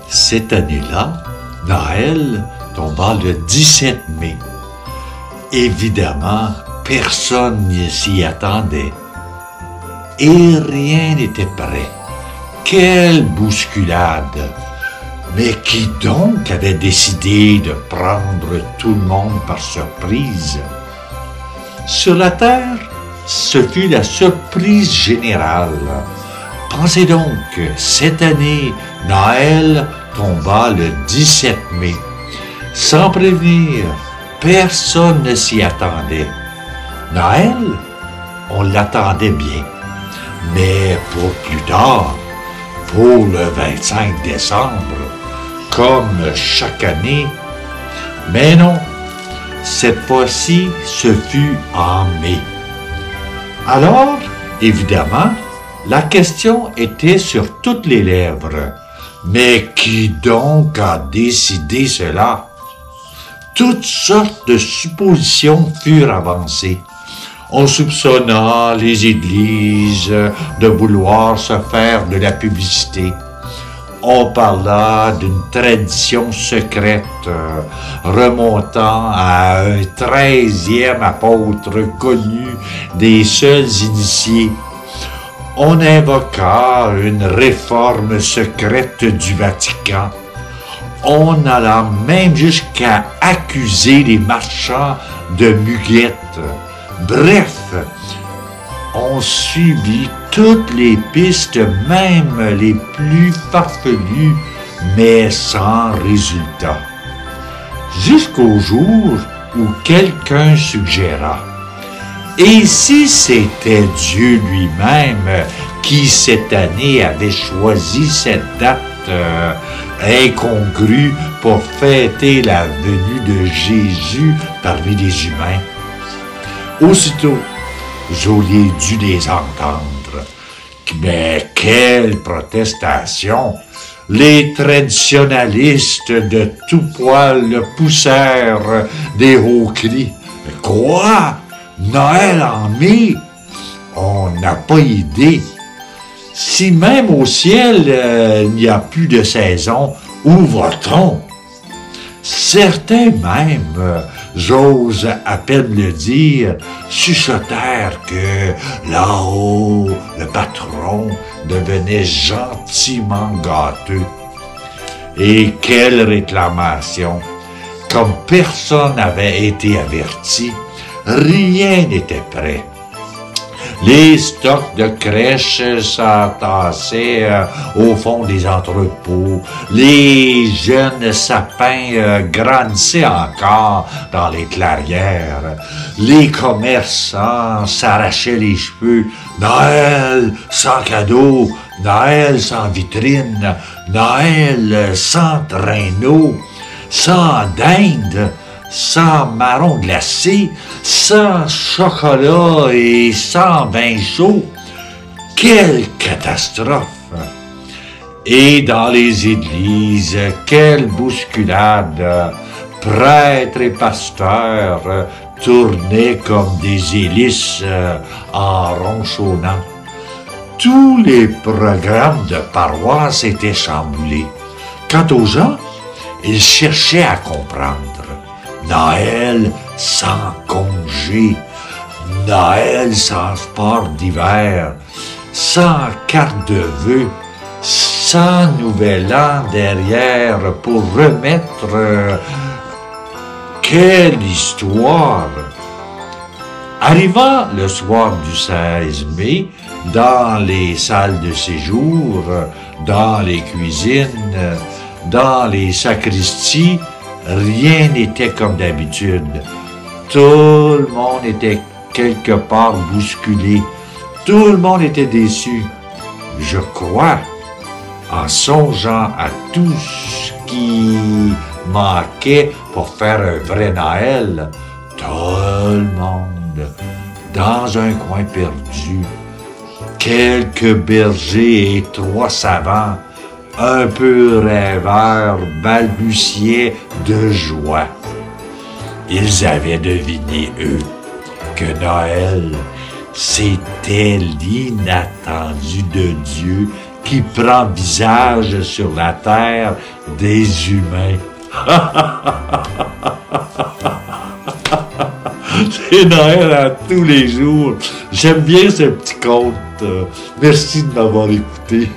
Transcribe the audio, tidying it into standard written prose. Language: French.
Cette année-là, Noël tomba le 17 mai. Évidemment, personne ne s'y attendait. Et rien n'était prêt. Quelle bousculade! Mais qui donc avait décidé de prendre tout le monde par surprise? Sur la Terre, ce fut la surprise générale. Pensez donc que cette année, Noël tomba le 17 mai. Sans prévenir, personne ne s'y attendait. Noël, on l'attendait bien. Mais pour plus tard, pour le 25 décembre, comme chaque année. Mais non, cette fois-ci, ce fut en mai. Alors, évidemment, la question était sur toutes les lèvres. Mais qui donc a décidé cela? Toutes sortes de suppositions furent avancées. On soupçonna les églises de vouloir se faire de la publicité. On parla d'une tradition secrète remontant à un 13e apôtre connu des seuls initiés. On invoqua une réforme secrète du Vatican. On alla même jusqu'à accuser les marchands de muguettes. Bref, on suivit toutes les pistes, même les plus farfelues, mais sans résultat. Jusqu'au jour où quelqu'un suggéra: et si c'était Dieu lui-même qui, cette année, avait choisi cette date incongrue pour fêter la venue de Jésus parmi les humains? Aussitôt, j'aurais dû les entendre. Mais quelle protestation! Les traditionalistes de tout poil poussèrent des hauts cris. Quoi? Noël en mai? On n'a pas idée. Si même au ciel, il n'y a plus de saison, où va-t-on? Certains même, j'ose à peine le dire, chuchotèrent que là-haut, le patron devenait gentiment gâteux. Et quelle réclamation! Comme personne n'avait été averti, rien n'était prêt. Les stocks de crèches s'entassaient au fond des entrepôts. Les jeunes sapins grandissaient encore dans les clairières. Les commerçants s'arrachaient les cheveux. Noël sans cadeau, Noël sans vitrine, Noël sans traîneau, sans dinde, sans marron glacé, sans chocolat et sans vin chaud. Quelle catastrophe! Et dans les églises, quelle bousculade! Prêtres et pasteurs tournaient comme des hélices en ronchonnant. Tous les programmes de paroisse étaient chamboulés. Quant aux gens, ils cherchaient à comprendre. Noël sans congé, Noël sans sport d'hiver, sans carte de vœux, sans nouvel an derrière pour remettre... Quelle histoire! Arrivant le soir du 16 mai, dans les salles de séjour, dans les cuisines, dans les sacristies, rien n'était comme d'habitude. Tout le monde était quelque part bousculé. Tout le monde était déçu. Je crois, en songeant à tout ce qui manquait pour faire un vrai Noël, tout le monde, dans un coin perdu, quelques bergers et 3 savants, un peu rêveurs, balbutiaient de joie. Ils avaient deviné, eux, que Noël C'était l'inattendu de Dieu qui prend visage sur la terre des humains. C'est Noël à tous les jours. J'aime bien ce petit conte. Merci de m'avoir écouté.